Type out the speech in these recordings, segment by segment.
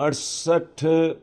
68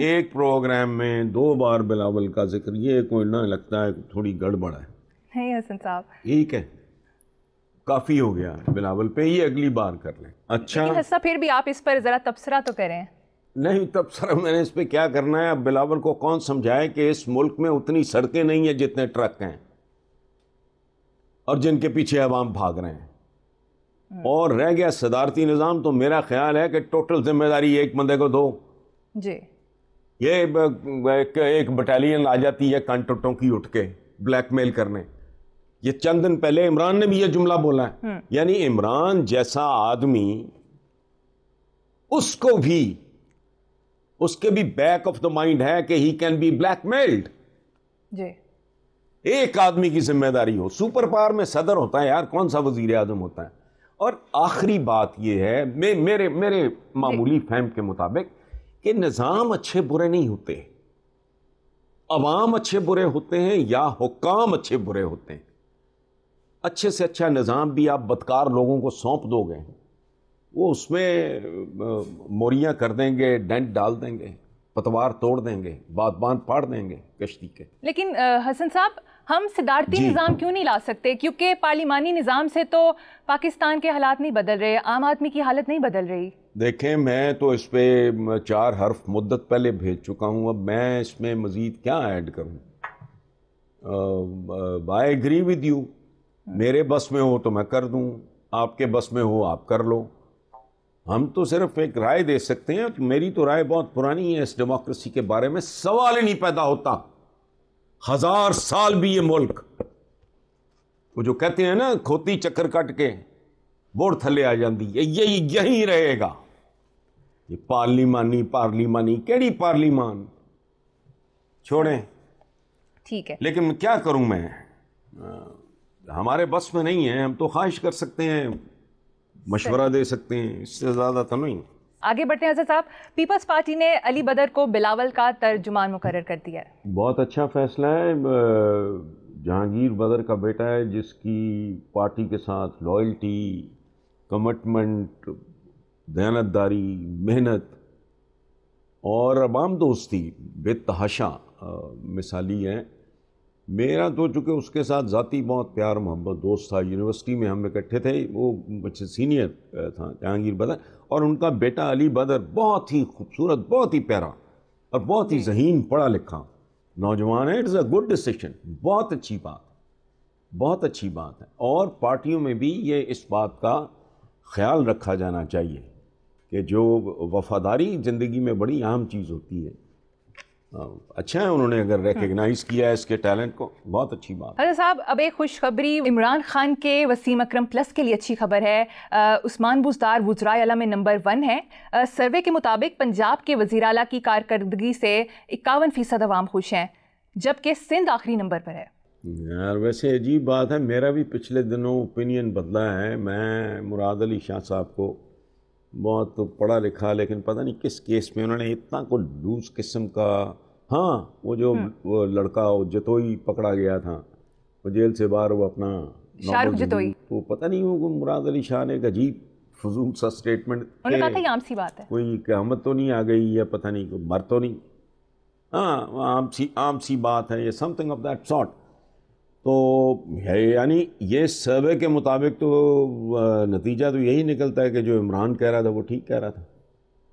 ایک پروگرام میں 2 بار بلاول کا ذکر، یہ کوئی نہ لگتا ہے تھوڑی گڑبڑ ہے؟ نہیں حسن صاحب، ٹھیک ہے، کافی ہو گیا بلاول پہ، یہ اگلی بار کر لیں. اچھا حصہ پھر بھی آپ اس پر ذرا تبصرہ تو کریں. نہیں تبصرہ میں نے اس پہ کیا کرنا ہے؟ اب بلاول کو کون سمجھائے کہ اس ملک میں اتنی سڑکیں نہیں ہیں جتنے ٹرک ہیں اور جن کے پیچھے عوام بھاگ رہے ہیں. اور رہ گیا صدارتی نظام، تو میرا خیال ہے کہ ٹوٹل ذمہ داری ایک بندے کو دو. جی، یہ ایک بٹالین آ جاتی ہے کانٹوٹوں کی اٹھ کے بلیک میل کرنے. یہ چند دن پہلے عمران نے بھی یہ جملہ بولا ہے. یعنی عمران جیسا آدمی، اس کو بھی، اس کے بھی بیک آف دا مائنڈ ہے کہ he can be blackmailed. جی، ایک آدمی کی ذمہ داری ہو. سپر پاور میں صدر ہوتا ہے یار، کون سا وزیر اعظم ہوتا ہے. اور آخری بات یہ ہے، میرے معمولی فہم کے مطابق، کہ نظام اچھے برے نہیں ہوتے، عوام اچھے برے ہوتے ہیں یا حکام اچھے برے ہوتے ہیں. اچھے سے اچھا نظام بھی آپ بدکار لوگوں کو سونپ دو گے، وہ اس میں موریاں کر دیں گے، ڈینٹ ڈال دیں گے، پتوار توڑ دیں گے، بادبان پاڑ دیں گے کشتی کے. لیکن حسن صاحب، ہم صدارتی نظام کیوں نہیں لا سکتے؟ کیونکہ پارلیمانی نظام سے تو پاکستان کے حالات نہیں بدل رہے، عام آدمی کی حالت نہیں بدل رہی. دیکھیں، میں تو اس پہ 4 حرف مدت پہلے بھیج چکا ہوں، اب میں اس میں مزید کیا ایڈ کروں؟ I agree with you. میرے بس میں ہو تو میں کر دوں، آپ کے بس میں ہو آپ کر لو. ہم تو صرف ایک رائے دے سکتے ہیں. میری تو رائے بہت پرانی ہے اس ڈیموکریسی کے بارے میں، سوال ہی نہیں پیدا ہوتا. 1000 سال بھی یہ ملک، وہ جو کہتے ہیں نا کھوتی چکر کٹ کے بوڑ تھلے آ جاندی، یہی رہے گا. یہ پارلیمانی کیڑی پارلیمان، چھوڑیں. ٹھیک ہے، لیکن کیا کروں میں، ہمارے بس میں نہیں ہے. ہم تو خواہش کر سکتے ہیں، مشورہ دے سکتے ہیں، اس سے زیادہ تو نہیں. آگے بڑھتے ہیں حضرت صاحب. پیپلز پارٹی نے علی بدر کو بلاول کا ترجمان مقرر کر دیا ہے. بہت اچھا فیصلہ ہے. جہانگیر بدر کا بیٹا ہے، جس کی پارٹی کے ساتھ لائلٹی، کمٹمنٹ، دیانتداری، محنت اور عوام دوستی بے تحاشا مثالی ہیں. میرا تو چونکہ اس کے ساتھ ذاتی بہت پیار محبت، دوست تھا، یونیورسٹی میں ہم اکٹھے تھے. وہ مجھ سے سینئر تھا جہانگیر بدر، اور ان کا بیٹا علی بدر بہت ہی خوبصورت، بہت ہی پیارا اور بہت ہی ذہین، پڑھا لکھا نوجوان ہے. It's a good decision. بہت اچھی بات، بہت اچھی بات ہے. اور پارٹیوں میں بھی یہ اس بات کا خیال رکھا جانا چاہیے کہ جو وفاداری زندگی میں بڑی اہم چیز ہوتی ہے. اچھا ہے انہوں نے اگر ریکگنائز کیا ہے اس کے ٹیلنٹ کو، بہت اچھی بات. حضرت صاحب، اب ایک خوشخبری عمران خان کے وسیم اکرم پلس کے لیے اچھی خبر ہے. عثمان بزدار وزرائے اعلیٰ میں نمبر 1 ہے. سروے کے مطابق پنجاب کے وزیر اعلیٰ کی کارکردگی سے 51% عوام خوش ہیں، جبکہ سندھ آخری نمبر پر ہے. یار ویسے عجیب بات ہے، میرا بھی پچھلے دنوں اوپینین بدلا ہے. میں مراد علی شاہ صاحب کو بہت پڑھا لکھا، لیکن پتہ نہیں کس کیس میں انہوں نے اتنا کو لوز قسم کا، ہاں وہ جو وہ لڑکا جتوئی پکڑا گیا تھا، وہ جیل سے باہر، وہ اپنا شاہ رخ جتوئی، وہ پتہ نہیں وہ مراد علی شاہ نے ایک عجیب فضول سا سٹیٹمنٹ، انہوں نے کہا تھا یہ عام سی بات ہے، کوئی قیامت تو نہیں آ گئی یا پتہ نہیں کوئی مر تو نہیں، ہاں عام سی بات ہے یہ، some thing of that sort. تو یعنی یہ سروے کے مطابق تو نتیجہ تو یہی نکلتا ہے کہ جو عمران کہہ رہا تھا وہ ٹھیک کہہ رہا تھا.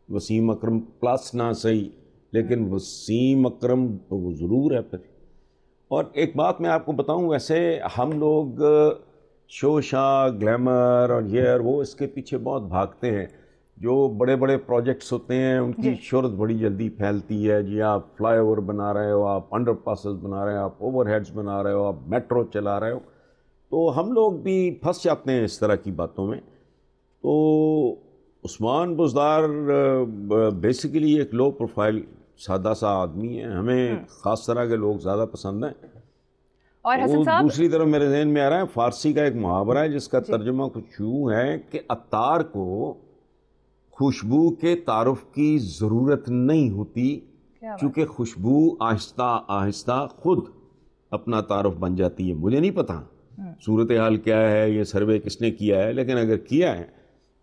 وسیم اکرم پلس نہ صحیح، لیکن وسیم اکرم وہ ضرور ہے پھر. اور ایک بات میں آپ کو بتاؤں، ویسے ہم لوگ شوشا، گلیمر اور یہ اور وہ اس کے پیچھے بہت بھاگتے ہیں. جو بڑے بڑے پروجیکٹس ہوتے ہیں ان کی شہرت بڑی جلدی پھیلتی ہے. جی آپ فلائی اوور بنا رہے ہو، آپ انڈر پاسز بنا رہے ہو، آپ اوور ہیڈز بنا رہے ہو، آپ میٹرو چلا رہے ہو، تو ہم لوگ بھی پھنس جاتے ہیں اس طرح کی باتوں میں. تو عثمان بزدار بیسیکلی ایک لو پروفائل سادہ سا آدمی ہے. ہمیں خاص طرح کے لوگ زیادہ پسند ہیں. اور حسن صاحب، دوسری طرف میرے ذہن میں آ رہا ہے فارسی کا ایک محاورہ ہے جس کا ترجمہ کچھ یوں ہے کہ عطار کو خوشبو کے تعارف کی ضرورت نہیں ہوتی، کیونکہ خوشبو آہستہ آہستہ خود اپنا تعارف بن جاتی ہے. مجھے نہیں پتا صورتحال کیا ہے، یہ سروے کس نے کیا ہے، لیکن اگر کیا ہے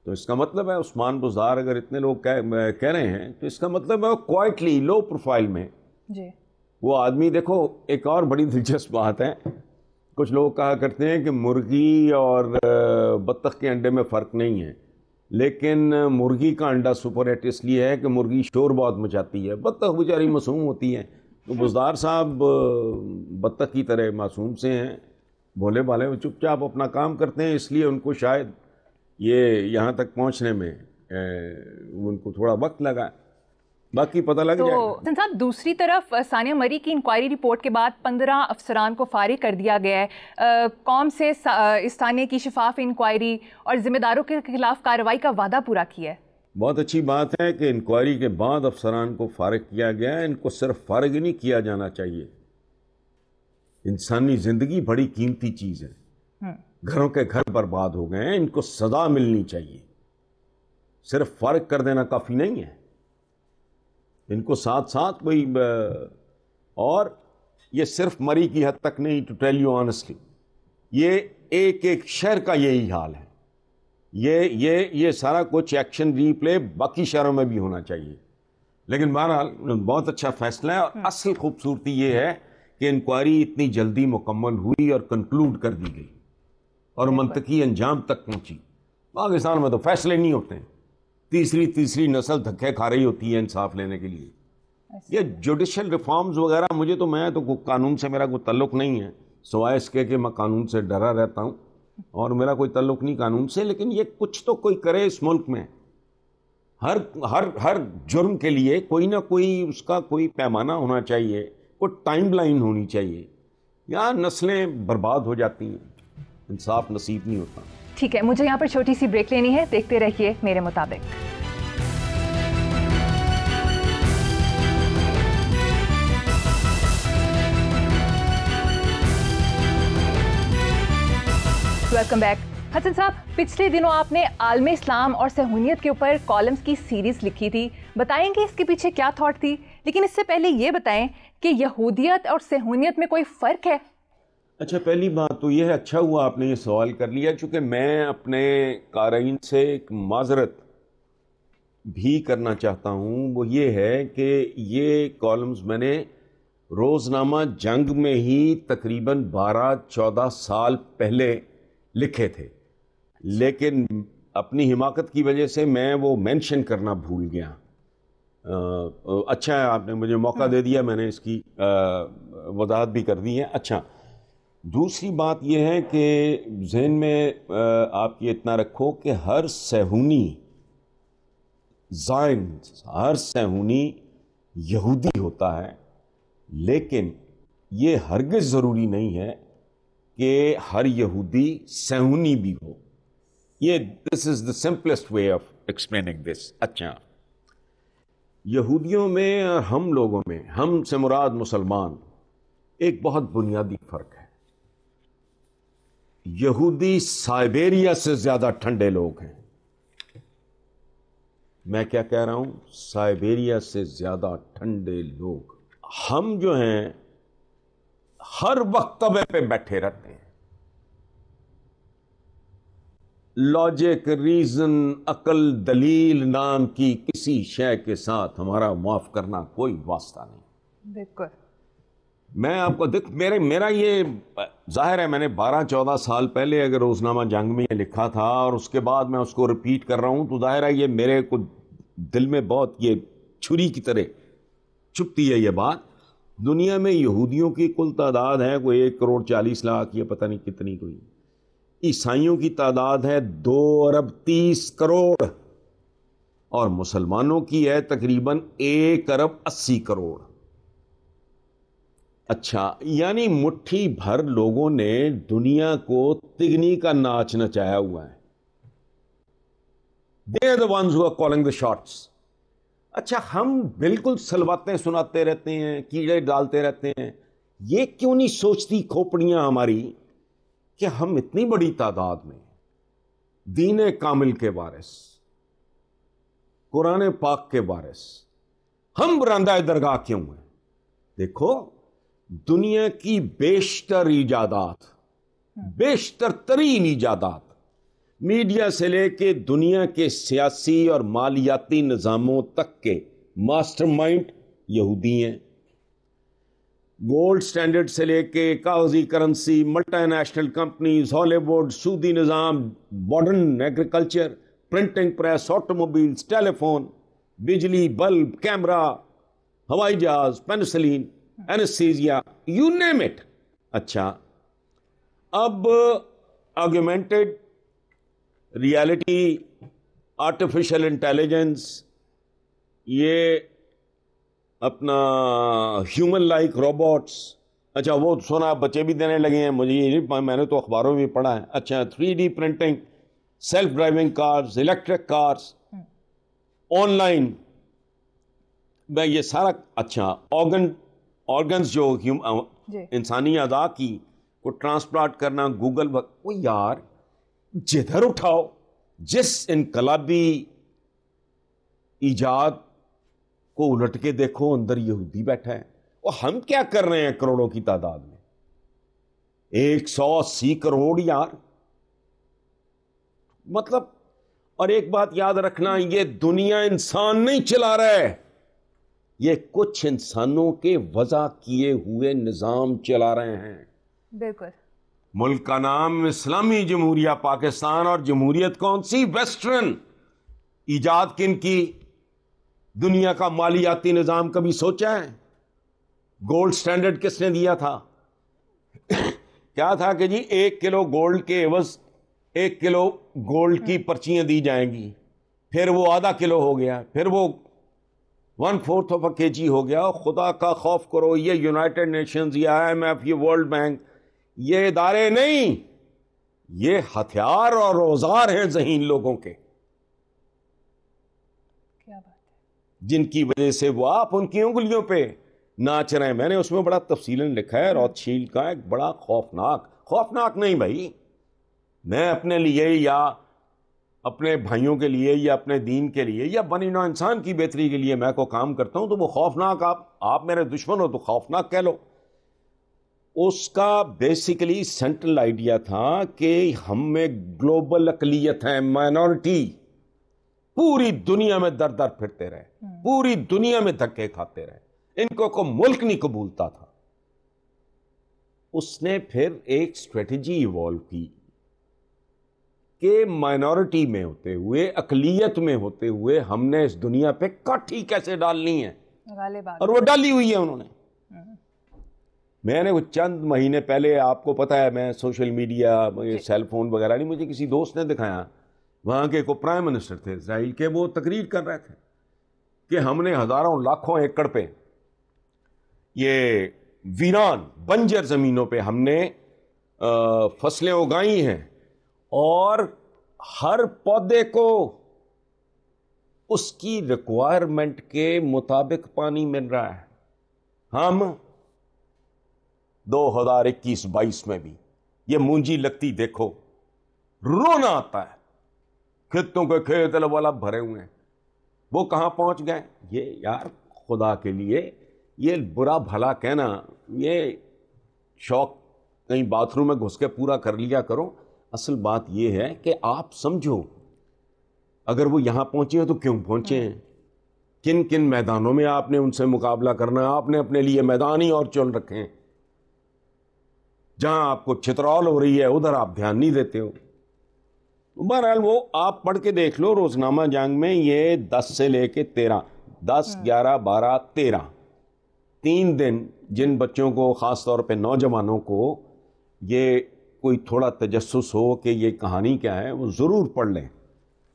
تو اس کا مطلب ہے عثمان بزدار اگر اتنے لوگ کہہ رہے ہیں تو اس کا مطلب ہے کوائٹلی لو پروفائل میں جی وہ آدمی. دیکھو ایک اور بڑی دلچسپ بات ہے, کچھ لوگ کہا کرتے ہیں کہ مرغی اور بطخ کے انڈے میں فرق نہیں ہے, لیکن مرغی کا انڈا سپر ہٹ اس لیے ہے کہ مرغی شور بہت مچاتی ہے, بطخ بیچاری معصوم ہوتی ہے. تو بزدار صاحب بطخ کی طرح معصوم سے ہیں, بھولے بھالے, وہ چپ چاپ اپنا کام کرتے ہیں, اس لیے ان کو شاید یہ یہاں تک پہنچنے میں ان کو تھوڑا وقت لگا, باقی پتہ لگ جائے گا. تو صاحب دوسری طرف ثانیہ مری کی انکوائری رپورٹ کے بعد 15 افسران کو فارغ کر دیا گیا ہے. قوم سے اس ثانیہ کی شفاف انکوائری اور ذمہ داروں کے خلاف کارروائی کا وعدہ پورا کیا ہے. بہت اچھی بات ہے کہ انکوائری کے بعد افسران کو فارغ کیا گیا ہے. ان کو صرف فارغ ہی نہیں کیا جانا چاہیے. انسانی زندگی بڑی قیمتی چیز ہے, گھروں کے گھر برباد ہو گئے ہیں, ان کو سزا ملنی چاہیے. صرف فارغ کر دینا کافی نہیں ہے, ان کو ساتھ ساتھ کوئی اور یہ صرف مری کی حد تک نہیں, ٹو ٹیل یو آنیسٹلی یہ ایک ایک شہر کا یہی حال ہے. یہ سارا کچھ ایکشن ری پلے باقی شہروں میں بھی ہونا چاہیے. لیکن بہرحال بہت اچھا فیصلہ ہے, اور اصل خوبصورتی یہ ہے کہ انکوائری اتنی جلدی مکمل ہوئی اور کنکلوڈ کر دی گئی اور منطقی انجام تک پہنچی. پاکستان میں تو فیصلے نہیں ہوتے ہیں, تیسری نسل دھکے کھا رہی ہوتی ہے انصاف لینے کے لیے. یہ جوڈیشل ریفارمز وغیرہ میں تو قانون سے میرا کوئی تعلق نہیں ہے, سوائے اس کے کہ میں قانون سے ڈرا رہتا ہوں اور میرا کوئی تعلق نہیں قانون سے. لیکن یہ کچھ تو کوئی کرے اس ملک میں, ہر جرم کے لیے کوئی نہ کوئی اس کا کوئی پیمانہ ہونا چاہیے, کوئی ٹائم لائن ہونی چاہیے. یہاں نسلیں برباد ہو جاتی ہیں, انصاف نصیب نہیں ہوتا. ٹھیک ہے, مجھے یہاں پر چھوٹی سی بریک لینی ہے, دیکھتے رہیے میرے مطابق. Welcome back. حسن صاحب, پچھلے دنوں آپ نے عالم اسلام اور صہیونیت کے اوپر کالمز کی سیریز لکھی تھی, بتائیں گے اس کے پیچھے کیا تھاٹ تھی؟ لیکن اس سے پہلے یہ بتائیں کہ یہودیت اور صہیونیت میں کوئی فرق ہے؟ اچھا, پہلی بات تو یہ ہے, اچھا ہوا آپ نے یہ سوال کر لیا, چونکہ میں اپنے قارئین سے ایک معذرت بھی کرنا چاہتا ہوں. وہ یہ ہے کہ یہ کالمز میں نے روزنامہ جنگ میں ہی تقریباً 12-14 سال پہلے لکھے تھے, لیکن اپنی حماقت کی وجہ سے میں وہ مینشن کرنا بھول گیا. اچھا ہے آپ نے مجھے موقع دے دیا, میں نے اس کی وضاحت بھی کر دی ہے. اچھا, دوسری بات یہ ہے کہ ذہن میں آپ یہ اتنا رکھو کہ ہر صہیونی زائن, ہر صہیونی یہودی ہوتا ہے, لیکن یہ ہرگز ضروری نہیں ہے کہ ہر یہودی صہیونی بھی ہو. یہ this is the simplest way of explaining this. اچھا, یہودیوں میں اور ہم لوگوں میں, ہم سے مراد مسلمان, ایک بہت بنیادی فرق ہے. یہودی سائبیریا سے زیادہ ٹھنڈے لوگ ہیں. میں کیا کہہ رہا ہوں؟ سائبیریا سے زیادہ ٹھنڈے لوگ. ہم جو ہیں ہر وقت توے پہ بیٹھے رہتے ہیں. لاجک, ریزن, عقل, دلیل نام کی کسی شے کے ساتھ ہمارا معاف کرنا کوئی واسطہ نہیں. بالکل. میں آپ کو میرا یہ ظاہر ہے, میں نے 12-14 سال پہلے اگر روزنامہ جنگ میں یہ لکھا تھا اور اس کے بعد میں اس کو ریپیٹ کر رہا ہوں, تو ظاہر ہے یہ میرے کو دل میں بہت یہ چھری کی طرح چپتی ہے یہ بات. دنیا میں یہودیوں کی کل تعداد ہے کوئی 1,40,00,000, یہ پتہ نہیں کتنی کوئی. عیسائیوں کی تعداد ہے 2,30,00,000,000 اور مسلمانوں کی ہے تقریباً 1,80,00,000,000. اچھا, یعنی مٹھی بھر لوگوں نے دنیا کو تگنی کا ناچ نچایا ہوا ہے. They are the ones who are calling the shots. اچھا, ہم بالکل سلواتیں سناتے رہتے ہیں, کیڑے ڈالتے رہتے ہیں. یہ کیوں نہیں سوچتی کھوپڑیاں ہماری کہ ہم اتنی بڑی تعداد میں دین کامل کے وارث, قرآن پاک کے وارث, ہم براندہ درگاہ کیوں ہیں؟ دیکھو, دنیا کی بیشتر ایجادات, بیشتر ترین ایجادات میڈیا سے لے کے دنیا کے سیاسی اور مالیاتی نظاموں تک کے ماسٹر مائنڈ یہودی ہیں. گولڈ سٹینڈرڈ سے لے کے کاغذی کرنسی، ملٹی نیشنل کمپنیز، ہالی ووڈ، سودی نظام، ماڈرن ایگریکلچر، پرنٹنگ پریس، آٹوموبائلز، ٹیلی فون، بجلی، بلب، کیمرہ، ہوائی جہاز، penicillin, anaesthesia, you name it. اچھا، اب آگمنٹڈ ریالٹی، آرٹیفیشل انٹیلیجنس، یہ اپنا ہیومن لائک روبوٹس. اچھا وہ سونا بچے بھی دینے لگے ہیں، مجھے یہ نہیں، میں نے تو اخباروں میں بھی پڑھا ہے. اچھا 3D printing, self driving cars, electric cars, on line میں یہ سارا. اچھا آرگنز جو انسانی اعضاء کی کو ٹرانسپلانٹ کرنا، گوگل وہ یار جدھر اٹھاؤ جس انقلابی ایجاد کو الٹ کے دیکھو اندر یہودی بیٹھا ہے. اور ہم کیا کر رہے ہیں کروڑوں کی تعداد میں؟ 180 کروڑ یار. مطلب، اور ایک بات یاد رکھنا، یہ دنیا انسان نہیں چلا رہا ہے، یہ کچھ انسانوں کے وضع کیے ہوئے نظام چلا رہے ہیں. بالکل. ملک کا نام اسلامی جمہوریہ پاکستان، اور جمہوریت کون سی؟ ویسٹرن. ایجاد کن کی؟ دنیا کا مالیاتی نظام کبھی سوچا ہے؟ گولڈ سٹینڈرڈ کس نے دیا تھا؟ کیا تھا کہ جی 1 کلو گولڈ کے عوض 1 کلو گولڈ کی پرچیاں دی جائیں گی، پھر وہ آدھا کلو ہو گیا، پھر وہ 1/4 kg ہو گیا. خدا کا خوف کرو، یہ یونائٹڈ نیشنز، یہ IMF، یہ ورلڈ بینک، یہ ادارے نہیں، یہ ہتھیار اور اوزار ہیں ذہین لوگوں کے، جن کی وجہ سے وہ آپ ان کی انگلیوں پہ ناچ رہے ہیں. میں نے اس میں بڑا تفصیلاً لکھا ہے روتشیلڈ کا ایک بڑا خوفناک نہیں بھائی، میں اپنے لیے یا اپنے بھائیوں کے لیے یا اپنے دین کے لیے یا بنی نوع انسان کی بہتری کے لیے میں کو کام کرتا ہوں، تو وہ خوفناک، آپ میرے دشمن ہو تو خوفناک کہہ لو. اس کا بیسیکلی سینٹرل آئیڈیا تھا کہ ہم میں گلوبل اقلیت ہے، مائنورٹی، پوری دنیا میں در در پھرتے رہے، پوری دنیا میں دھکے کھاتے رہے، ان کو کوئی ملک نہیں قبولتا تھا. اس نے پھر ایک اسٹریٹجی ایوالو کی کہ مائنورٹی میں ہوتے ہوئے، اقلیت میں ہوتے ہوئے، ہم نے اس دنیا پہ کاٹھی کیسے ڈالنی ہے، اور وہ ڈالی ہوئی ہے انہوں نے. میں نے وہ چند مہینے پہلے، آپ کو پتا ہے میں سوشل میڈیا، سیل فون وغیرہ نہیں، مجھے کسی دوست نے دکھایا، وہاں کے کو پرائم منسٹر تھے اسرائیل کے، وہ تقریر کر رہے تھے کہ ہم نے ہزاروں لاکھوں ایکڑ پہ، یہ ویران بنجر زمینوں پہ ہم نے فصلیں اگائی ہیں، اور ہر پودے کو اس کی ریکوائرمنٹ کے مطابق پانی مل رہا ہے. ہم 2021-22 میں بھی یہ مونجی لگتی دیکھو، رونا آتا ہے. کھیتوں کے کھیت والا بھرے ہوئے ہیں، وہ کہاں پہنچ گئے؟ یہ یار خدا کے لیے یہ برا بھلا کہنا، یہ شوق کہیں باتھ روم میں گھس کے پورا کر لیا کرو. اصل بات یہ ہے کہ آپ سمجھو، اگر وہ یہاں پہنچے ہیں تو کیوں پہنچے ہیں، کن کن میدانوں میں آپ نے ان سے مقابلہ کرنا ہے. آپ نے اپنے لیے میدان ہی اور چن رکھے ہیں، جہاں آپ کو چترول ہو رہی ہے ادھر آپ دھیان نہیں دیتے ہو. بہرحال وہ آپ پڑھ کے دیکھ لو، روزنامہ جنگ میں یہ 10 سے لے کے 13، 10، 11، 12، 13، 3 دن جن بچوں کو، خاص طور پہ نوجوانوں کو، یہ کوئی تھوڑا تجسس ہو کہ یہ کہانی کیا ہے، وہ ضرور پڑھ لیں.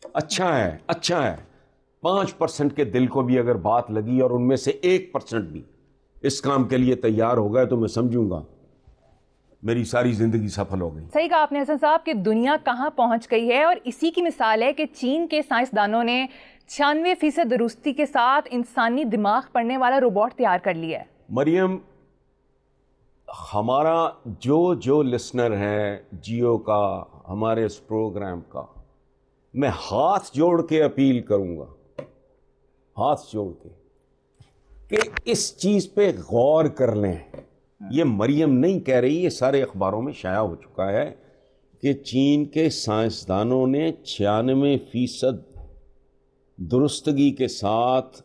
اچھا ہے، اچھا ہے. 5% کے دل کو بھی اگر بات لگی اور ان میں سے 1% بھی اس کام کے لیے تیار ہو گئے تو میں سمجھوں گا میری ساری زندگی سفل ہو گئی. صحیح کہا آپ نے حسن صاحب کہ دنیا کہاں پہنچ گئی ہے، اور اسی کی مثال ہے کہ چین کے سائنسدانوں نے 96% درستی کے ساتھ انسانی دماغ پڑھنے والا روبوٹ تیار کر لیا ہے. مریم، ہمارا جو لسنر ہے جیو کا، ہمارے اس پروگرام کا، میں ہاتھ جوڑ کے اپیل کروں گا، ہاتھ جوڑ کے، کہ اس چیز پہ غور کر لیں. یہ مریم نہیں کہہ رہی، یہ سارے اخباروں میں شائع ہو چکا ہے کہ چین کے سائنسدانوں نے 96% درستگی کے ساتھ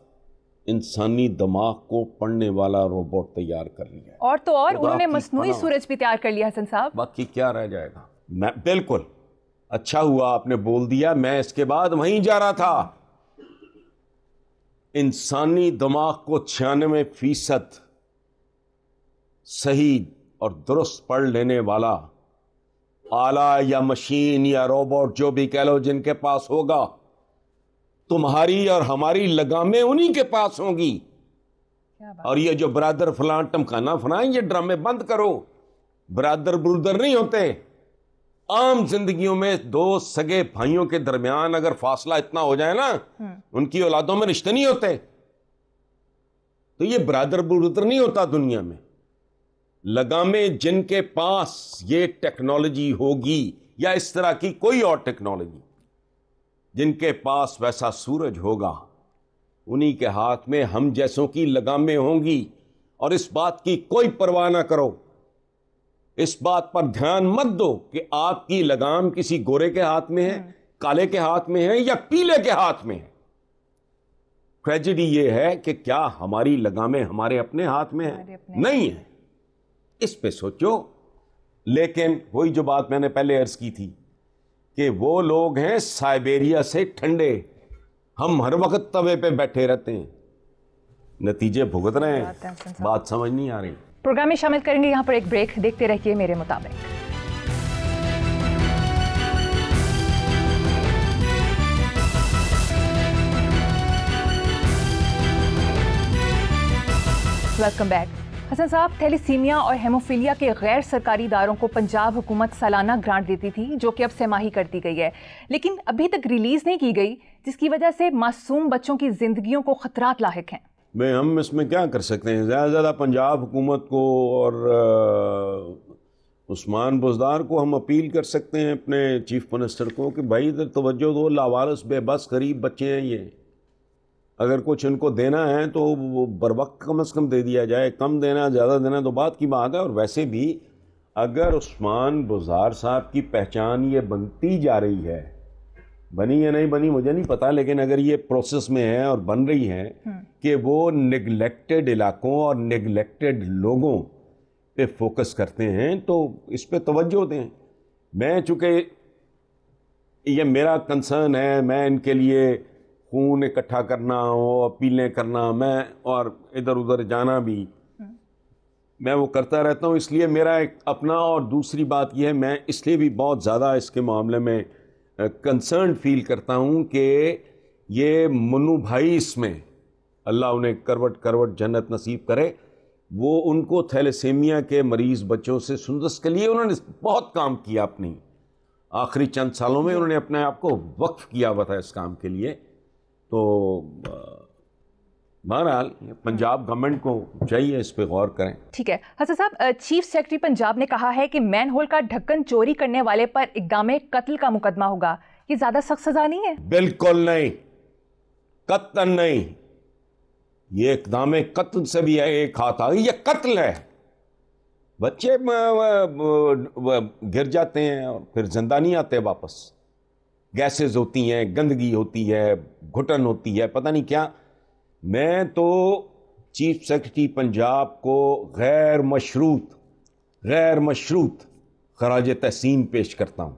انسانی دماغ کو پڑھنے والا روبوٹ تیار کر لیا ہے. اور تو اور انہوں نے مصنوعی سورج بھی تیار کر لیا حسن صاحب. باقی کیا رہ جائے گا؟ میں بالکل اچھا ہوا آپ نے بول دیا، میں اس کے بعد وہیں جا رہا تھا. انسانی دماغ کو 96% صحیح اور درست پڑھ لینے والا آلہ یا مشین یا روبوٹ جو بھی کہہ لو جن کے پاس ہوگا، تمہاری اور ہماری لگامیں انہی کے پاس ہوں گی. اور یہ جو برادر فلاں ٹمکانا فلاں، یہ ڈرامے بند کرو. برادر برودر نہیں ہوتے. عام زندگیوں میں دو سگے بھائیوں کے درمیان اگر فاصلہ اتنا ہو جائے نا، ان کی اولادوں میں رشتے نہیں ہوتے. تو یہ برادر برودر نہیں ہوتا دنیا میں. لگامیں جن کے پاس یہ ٹیکنالوجی ہوگی یا اس طرح کی کوئی اور ٹیکنالوجی، جن کے پاس ویسا سورج ہوگا، انہی کے ہاتھ میں ہم جیسوں کی لگامیں ہوں گی. اور اس بات کی کوئی پرواہ نہ کرو، اس بات پر دھیان مت دو کہ آپ کی لگام کسی گورے کے ہاتھ میں ہے، کالے کے ہاتھ میں ہے یا پیلے کے ہاتھ میں ہے. ٹریجڈی یہ ہے کہ کیا ہماری لگامیں ہمارے اپنے ہاتھ میں ہیں؟ نہیں ہے. اس پہ سوچو. لیکن وہی جو بات میں نے پہلے عرض کی تھی کہ وہ لوگ ہیں سائبیریا سے ٹھنڈے، ہم ہر وقت توے پہ بیٹھے رہتے ہیں، نتیجے بھگت رہے ہیں. بات سمجھ نہیں آ رہی. پروگرام میں شامل کریں گے یہاں پر ایک بریک. دیکھتے رہیے میرے مطابق. Welcome back. حسن صاحب، تھیلیسیمیا اور ہیموفیلیا کے غیر سرکاری اداروں کو پنجاب حکومت سالانہ گرانٹ دیتی تھی، جو کہ اب سہ ماہی کر دی گئی ہے، لیکن ابھی تک ریلیز نہیں کی گئی، جس کی وجہ سے معصوم بچوں کی زندگیوں کو خطرات لاحق ہیں. ہم اس میں کیا کر سکتے ہیں؟ زیادہ زیادہ پنجاب حکومت کو اور عثمان بزدار کو ہم اپیل کر سکتے ہیں، اپنے چیف منسٹر کو، کہ بھائی ادھر توجہ دو. لاوارث بے بس غریب بچے ہیں یہ. اگر کچھ ان کو دینا ہے تو وہ بر وقت کم از کم دے دیا جائے. کم دینا زیادہ دینا تو بات کی بات ہے. اور ویسے بھی اگر عثمان بزدار صاحب کی پہچان یہ بنتی جا رہی ہے، بنی یا نہیں بنی مجھے نہیں پتا، لیکن اگر یہ پروسیس میں ہے اور بن رہی ہے کہ وہ نگلیکٹڈ علاقوں اور نگلیکٹڈ لوگوں پہ فوکس کرتے ہیں، تو اس پہ توجہ دیں. میں چونکہ یہ میرا کنسرن ہے، میں ان کے لیے خون اکٹھا کرنا اور اپیلیں کرنا، میں اور ادھر ادھر جانا بھی میں وہ کرتا رہتا ہوں. اس لیے میرا ایک اپنا، اور دوسری بات یہ ہے میں اس لیے بھی بہت زیادہ اس کے معاملے میں کنسرن فیل کرتا ہوں کہ یہ منو بھائی، اس میں اللہ انہیں کروٹ کروٹ جنت نصیب کرے، وہ ان کو تھیلیسیمیا کے مریض بچوں سے سندس کے لیے انہوں نے بہت کام کیا. اپنی آخری چند سالوں میں انہوں نے اپنے آپ کو وقف کیا ہوا تھا اس کام کے لیے. تو بہرحال پنجاب گورنمنٹ کو چاہیے اس پہ غور کریں. ٹھیک ہے حسن صاحب، چیف سیکرٹری پنجاب نے کہا ہے کہ مین ہول کا ڈھکن چوری کرنے والے پر اقدام قتل کا مقدمہ ہوگا. یہ زیادہ سخت سزا نہیں ہے؟ بالکل نہیں، قطعاً نہیں. یہ اقدام قتل سے بھی ایک ہاتھ آ گئی. یہ قتل ہے. بچے گر جاتے ہیں اور پھر زندہ نہیں آتے واپس. گیسز ہوتی ہیں، گندگی ہوتی ہے، گھٹن ہوتی ہے، پتہ نہیں کیا. میں تو چیف سیکرٹری پنجاب کو غیر مشروط خراج تحسین پیش کرتا ہوں.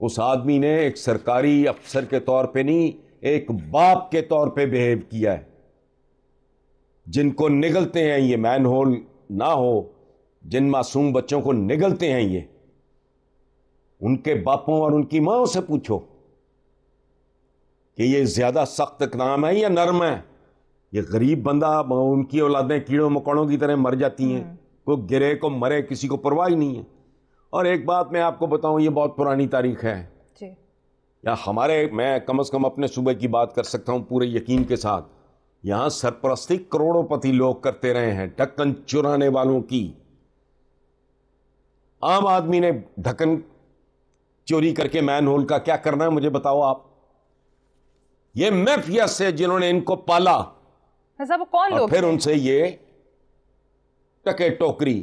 اس آدمی نے ایک سرکاری افسر کے طور پہ نہیں، ایک باپ کے طور پہ بیہیو کیا ہے. جن کو نگلتے ہیں یہ مین ہول نہ ہو، جن معصوم بچوں کو نگلتے ہیں یہ، ان کے باپوں اور ان کی ماں سے پوچھو کہ یہ زیادہ سخت اقدام ہے یا نرم ہے. یہ غریب بندہ، ان کی اولادیں کیڑوں مکوڑوں کی طرح مر جاتی ہیں، کوئی گرے کو مرے، کسی کو پرواہ ہی نہیں ہے. اور ایک بات میں آپ کو بتاؤں، یہ بہت پرانی تاریخ ہے یا میں کم از کم اپنے صوبے کی بات کر سکتا ہوں پورے یقین کے ساتھ. یہاں سرپرستی کروڑوں پتی لوگ کرتے رہے ہیں ڈھکن چرانے والوں کی. عام آدمی نے ڈھکن چوری کر کے مین ہول کا کیا کرنا ہے مجھے بتاؤ آپ. یہ میفیا سے جنہوں نے ان کو پالا، وہ کون لوگ، پھر ان سے یہ ٹکے ٹوکری.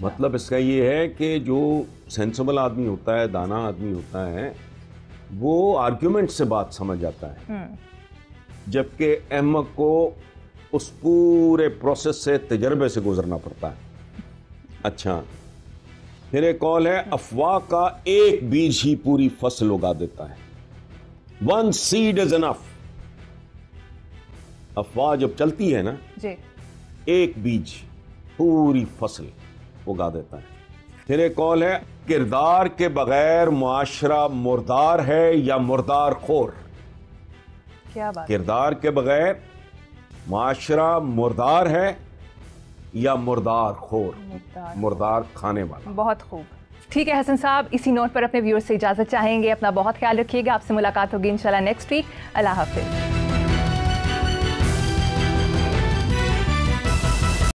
مطلب اس کا یہ ہے کہ جو سینسیبل آدمی ہوتا ہے, دانا آدمی ہوتا ہے, وہ آرگیومنٹ سے بات سمجھ جاتا ہے, جبکہ احمق کو اس پورے پروسیس سے, تجربے سے گزرنا پڑتا ہے. اچھا, پھر ایک قول ہے افواہ کا ایک بیج ہی پوری فصل اگا دیتا ہے. ون سیڈ از انف. افواہ جب چلتی ہے نا, ایک بیج پوری فصل اگا دیتا ہے. پھر ایک قول ہے کردار کے بغیر معاشرہ مردار ہے یا مردار خور. کیا بات. کردار کے بغیر معاشرہ مردار ہے یا مردار خور, مردار کھانے والا. بہت خوب. ٹھیک ہے حسن صاحب, اسی نوٹ پر اپنے ویورز سے اجازت چاہیں گے. اپنا بہت خیال رکھیے گا. آپ سے ملاقات ہوگی انشاءاللہ نیکسٹ ویک. اللہ حافظ.